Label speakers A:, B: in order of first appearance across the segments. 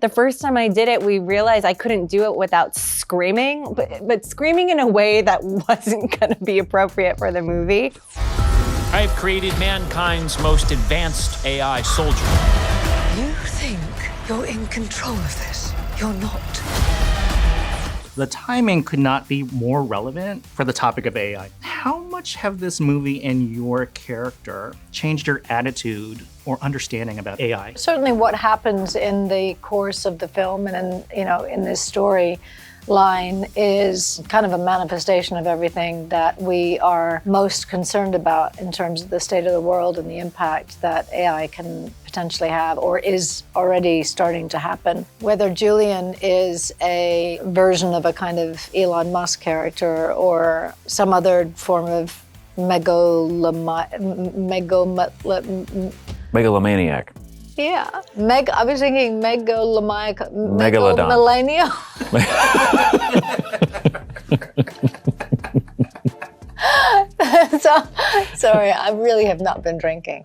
A: The first time I did it, we realized I couldn't do it without screaming, but screaming in a way that wasn't gonna be appropriate for the movie.
B: I've created mankind's most advanced AI soldier.
C: You think you're in control of this? You're not.
D: The timing could not be more relevant for the topic of AI. How much have this movie and your character changed your attitude or understanding about AI?
E: Certainly what happens in the course of the film and in this story line is kind of a manifestation of everything that we are most concerned about in terms of the state of the world and the impact that AI can potentially have or is already starting to happen. Whether Julian is a version of a kind of Elon Musk character or some other form of
F: Megalomaniac.
E: Yeah, I was thinking megalomaniac.
F: Megalodon.
E: Millennial. Sorry, I really have not been drinking.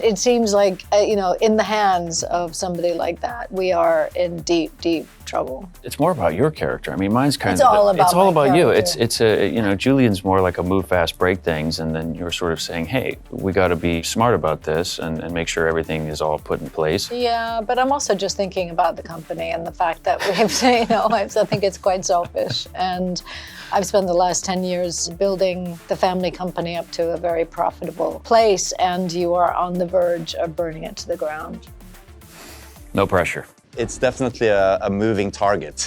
E: It seems like, in the hands of somebody like that, we are in deep, deep trouble.
F: It's more about your character. I mean, mine's kind
E: It's
F: of...
E: all about
F: It's all
E: my
F: about you.
E: character.
F: It's Julian's more like a move fast, break things, and then you're sort of saying, hey, we got to be smart about this and make sure everything is all put in place.
E: Yeah, but I'm also just thinking about the company and the fact that we have, I think it's quite selfish. And I've spent the last 10 years building the family company up to a very profitable place, and you are on the verge of burning it to the ground.
F: No pressure.
G: It's definitely a moving target.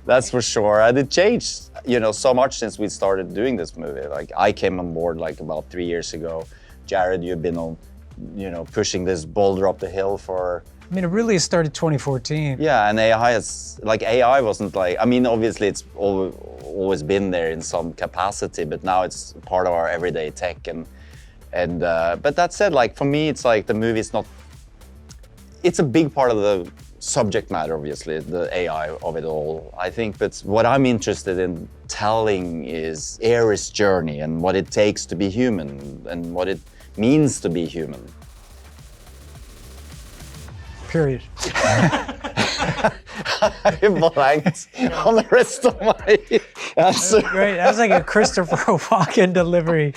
G: that's for sure. And it changed, so much since we started doing this movie. Like, I came on board about 3 years ago. Jared, you've been on, pushing this boulder up the hill for...
H: I mean, it really started 2014.
G: Yeah, and AI wasn't obviously it's always been there in some capacity, but now it's part of our everyday tech. But that said, for me, it's the movie's not... It's a big part of the subject matter, obviously, the AI of it all, I think. But what I'm interested in telling is ARES' journey and what it takes to be human and what it means to be human.
H: Period.
G: I blanked on the rest of my answer.
H: Great. That was like a Christopher Walken delivery.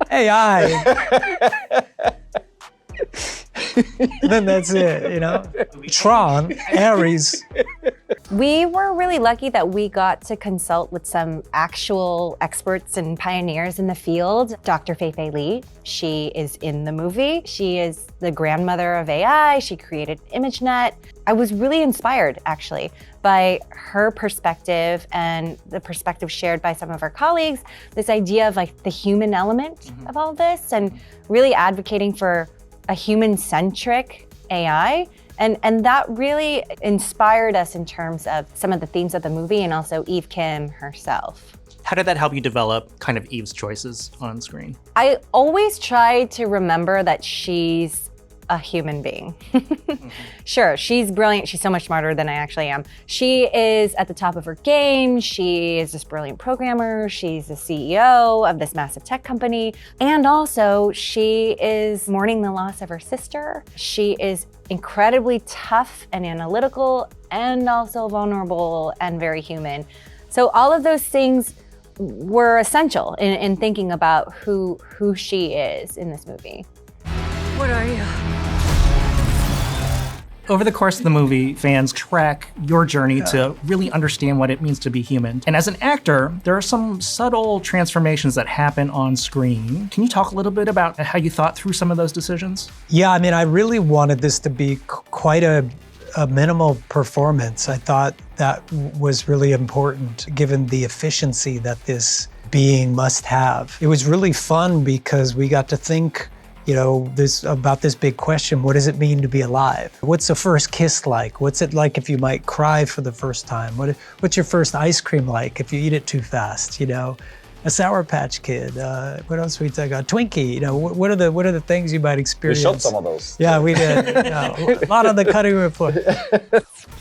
H: AI. Then that's it, Tron, ARES.
A: We were really lucky that we got to consult with some actual experts and pioneers in the field. Dr. Fei-Fei Li, she is in the movie. She is the grandmother of AI. She created ImageNet. I was really inspired, actually, by her perspective and the perspective shared by some of our colleagues, this idea of the human element of all this and really advocating for a human-centric AI. And that really inspired us in terms of some of the themes of the movie and also Eve Kim herself.
D: How did that help you develop kind of Eve's choices on screen?
A: I always try to remember that she's a human being. Sure, she's brilliant. She's so much smarter than I actually am. She is at the top of her game. She is this brilliant programmer. She's the CEO of this massive tech company. And also, she is mourning the loss of her sister. She is incredibly tough and analytical and also vulnerable and very human. So all of those things were essential in thinking about who she is in this movie.
C: What are you?
D: Over the course of the movie, fans track your journey to really understand what it means to be human. And as an actor, there are some subtle transformations that happen on screen. Can you talk a little bit about how you thought through some of those decisions?
H: Yeah, I mean, I really wanted this to be quite a minimal performance. I thought that was really important given the efficiency that this being must have. It was really fun because we got to think about this big question: what does it mean to be alive? What's the first kiss like? What's it like if you might cry for the first time? What's your first ice cream like if you eat it too fast? A Sour Patch Kid. What else we talk about? Twinkie. What are the things you might experience?
G: We shot some of those.
H: Yeah, we did. A lot on the cutting room floor.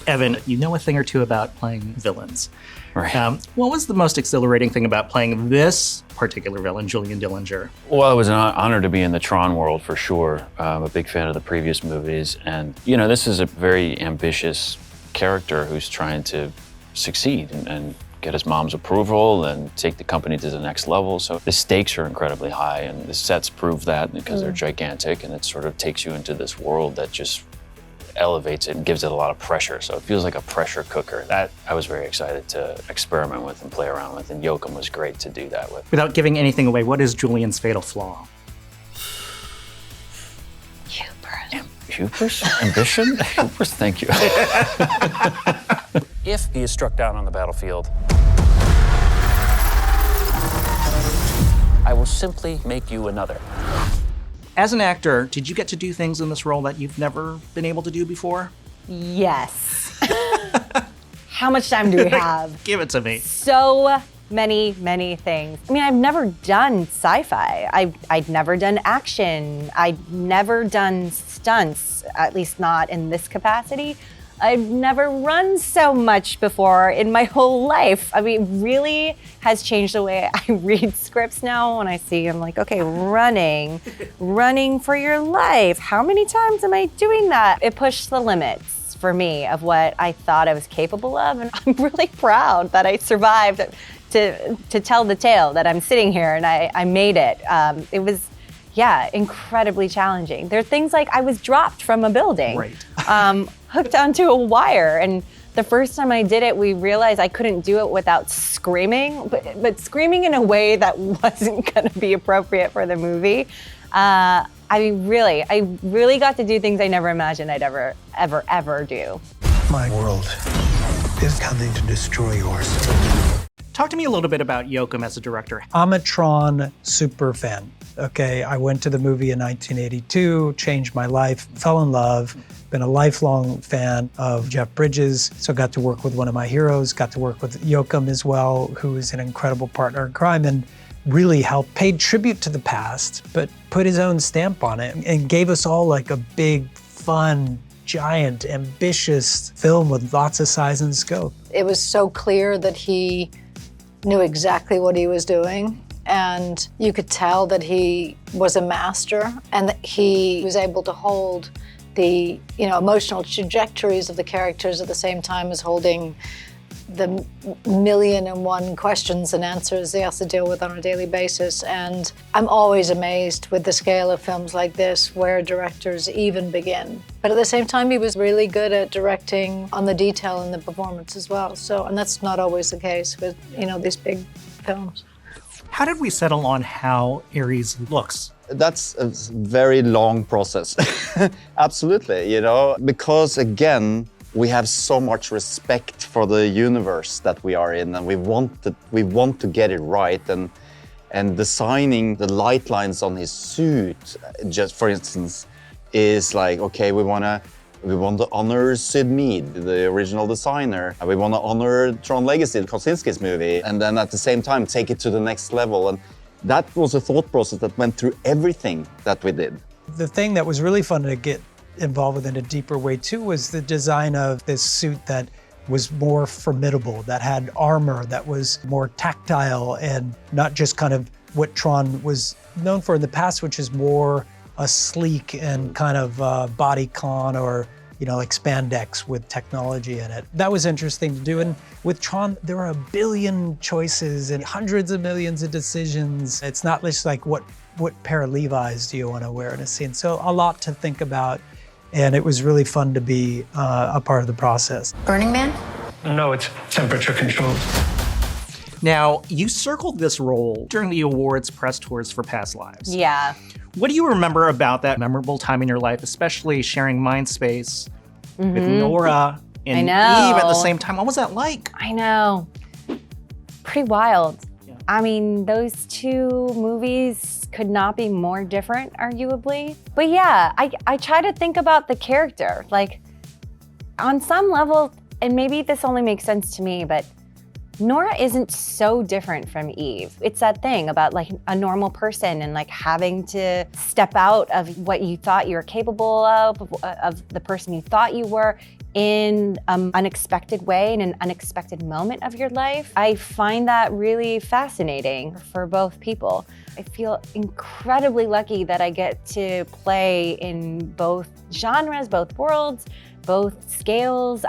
D: Evan, you know a thing or two about playing villains.
F: Right.
D: What was the most exhilarating thing about playing this particular villain, Julian Dillinger?
F: Well, it was an honor to be in the Tron world for sure. I'm a big fan of the previous movies. And, you know, this is a very ambitious character who's trying to succeed and get his mom's approval and take the company to the next level. So the stakes are incredibly high, and the sets prove that because they're gigantic, and it sort of takes you into this world that just elevates it and gives it a lot of pressure. So it feels like a pressure cooker. That I was very excited to experiment with and play around with, and Joachim was great to do that with.
D: Without giving anything away, what is Julian's fatal flaw?
F: Hubris? Ambition? Hubris, thank you.
B: If he is struck down on the battlefield, I will simply make you another.
D: As an actor, did you get to do things in this role that you've never been able to do before?
A: Yes. How much time do we have?
D: Give it to me.
A: So many things. I mean, I've never done sci-fi. I'd never done action. I'd never done stunts, at least not in this capacity. I've never run so much before in my whole life. I mean, it really has changed the way I read scripts now. When I see, I'm like, okay, running for your life. How many times am I doing that? It pushed the limits for me of what I thought I was capable of. And I'm really proud that I survived to tell the tale, that I'm sitting here and I made it. It was, yeah, incredibly challenging. There are things like I was dropped from a building, hooked onto a wire. And the first time I did it, we realized I couldn't do it without screaming, but screaming in a way that wasn't gonna be appropriate for the movie. I really got to do things I never imagined I'd ever do.
I: My world is coming to destroy yours.
D: Talk to me a little bit about Joachim as a director.
H: I'm a Tron super fan. Okay, I went to the movie in 1982, changed my life, fell in love, been a lifelong fan of Jeff Bridges, so got to work with one of my heroes, got to work with Joachim as well, who is an incredible partner in crime, and really helped, paid tribute to the past, but put his own stamp on it and gave us all like a big, fun, giant, ambitious film with lots of size and scope.
E: It was so clear that he knew exactly what he was doing, and you could tell that he was a master and that he was able to hold the emotional trajectories of the characters at the same time as holding the 1,000,001 questions and answers they have to deal with on a daily basis. And I'm always amazed with the scale of films like this where directors even begin. But at the same time, he was really good at directing on the detail and the performance as well. So, and that's not always the case with, these big films.
D: How did we settle on how ARES looks?
G: That's a very long process. Absolutely, because again, we have so much respect for the universe that we are in, and we want to get it right. And designing the light lines on his suit, just for instance, is like, okay, we want to honor Sid Mead, the original designer. We want to honor Tron Legacy, Kosinski's movie, and then at the same time take it to the next level. And that was a thought process that went through everything that we did.
H: The thing that was really fun to get involved with in a deeper way too was the design of this suit that was more formidable, that had armor, that was more tactile, and not just kind of what Tron was known for in the past, which is more a sleek and kind of bodycon or like spandex with technology in it. That was interesting to do. And with Tron, there are a billion choices and hundreds of millions of decisions. It's not just like what pair of Levi's do you want to wear in a scene? So a lot to think about. And it was really fun to be a part of the process.
C: Burning Man?
I: No, it's temperature controlled.
D: Now, you circled this role during the awards press tours for Past Lives.
A: Yeah.
D: What do you remember about that memorable time in your life, especially sharing mind space with Nora and Eve at the same time? What was that like?
A: I know. Pretty wild. Yeah. I mean, those two movies could not be more different, arguably. But yeah, I try to think about the character. Like, on some level, and maybe this only makes sense to me, but Nora isn't so different from Eve. It's that thing about like a normal person and like having to step out of what you thought you were capable of the person you thought you were in an unexpected way, in an unexpected moment of your life. I find that really fascinating for both people. I feel incredibly lucky that I get to play in both genres, both worlds, both scales.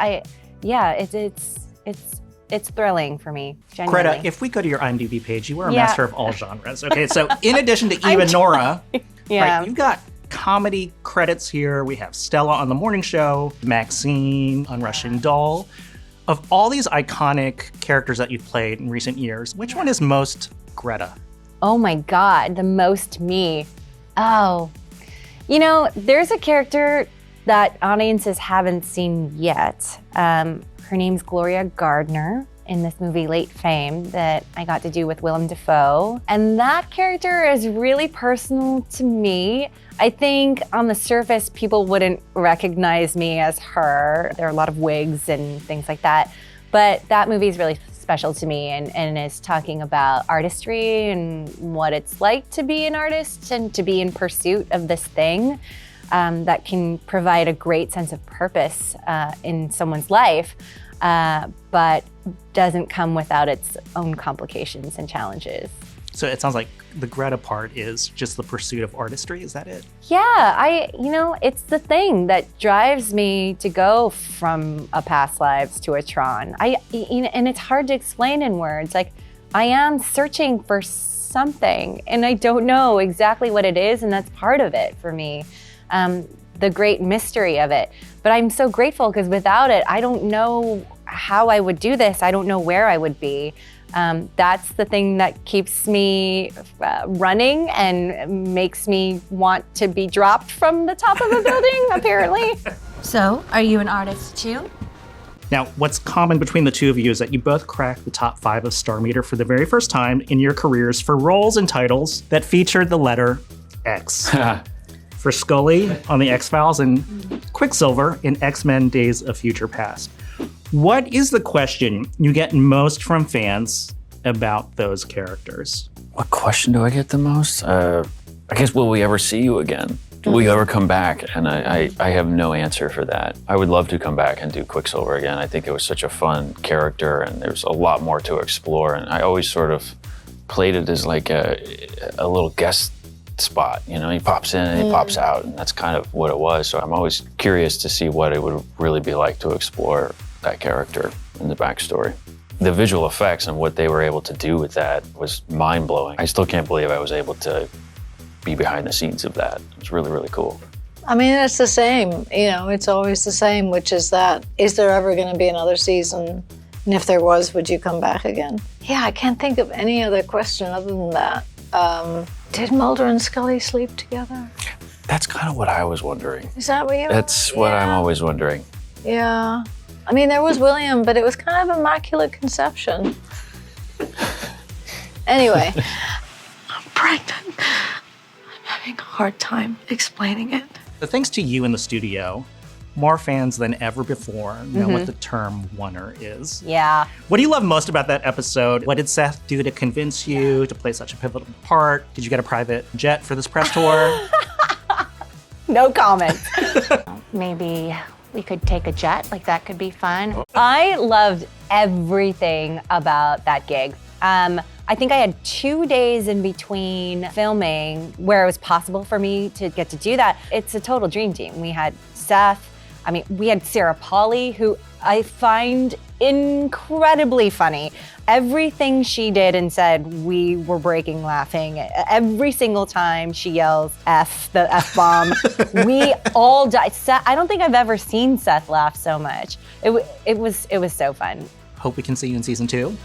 A: It's thrilling for me, genuinely.
D: Greta, if we go to your IMDb page, you are a master of all genres. Okay, so in addition to Eve and Nora, right, you've got comedy credits here. We have Stella on The Morning Show, Maxine on Russian Doll. Of all these iconic characters that you've played in recent years, which one is most Greta?
A: Oh my God, the most me. Oh, you know, there's a character that audiences haven't seen yet. Her name's Gloria Gardner in this movie Late Fame that I got to do with Willem Dafoe. And that character is really personal to me. I think on the surface, people wouldn't recognize me as her. There are a lot of wigs and things like that. But that movie is really special to me and is talking about artistry and what it's like to be an artist and to be in pursuit of this thing that can provide a great sense of purpose in someone's life, but doesn't come without its own complications and challenges.
D: So it sounds like the Greta part is just the pursuit of artistry, is that it?
A: Yeah, it's the thing that drives me to go from a past lives to a Tron. And it's hard to explain in words. Like, I am searching for something and I don't know exactly what it is, and that's part of it for me. The great mystery of it. But I'm so grateful because without it, I don't know how I would do this. I don't know where I would be. That's the thing that keeps me running and makes me want to be dropped from the top of a building, apparently.
J: So, are you an artist too?
D: Now, what's common between the two of you is that you both cracked the top 5 of Star Meter for the very first time in your careers for roles and titles that featured the letter X. For Scully on The X-Files and Quicksilver in X-Men Days of Future Past. What is the question you get most from fans about those characters?
F: What question do I get the most? I guess, will we ever see you again? Will you ever come back? And I have no answer for that. I would love to come back and do Quicksilver again. I think it was such a fun character and there's a lot more to explore. And I always sort of played it as like a little guest spot. You know, he pops in and he pops out, and that's kind of what it was. So I'm always curious to see what it would really be like to explore that character and the backstory. The visual effects and what they were able to do with that was mind-blowing. I still can't believe I was able to be behind the scenes of that. It was really, really cool.
E: I mean, it's the same, you know, it's always the same, which is that, is there ever going to be another season? And if there was, would you come back again? Yeah, I can't think of any other question other than that. Did Mulder and Scully sleep together?
F: That's kind of what I was wondering.
E: Is that what you?
F: That's what I'm always wondering.
E: Yeah. I mean, there was William, but it was kind of immaculate conception. Anyway.
C: I'm pregnant. I'm having a hard time explaining it.
D: So thanks to you in the studio, more fans than ever before know what the term oneer is.
A: Yeah.
D: What do you love most about that episode? What did Seth do to convince you to play such a pivotal part? Did you get a private jet for this press tour?
A: No comment.
J: Maybe we could take a jet, like that could be fun.
A: I loved everything about that gig. I think I had 2 days in between filming where it was possible for me to get to do that. It's a total dream team. We had Seth, we had Sarah Polley, who I find incredibly funny. Everything she did and said, we were breaking laughing. Every single time she yells F, the F-bomb, we all died. I don't think I've ever seen Seth laugh so much. It was so fun.
D: Hope we can see you in season 2.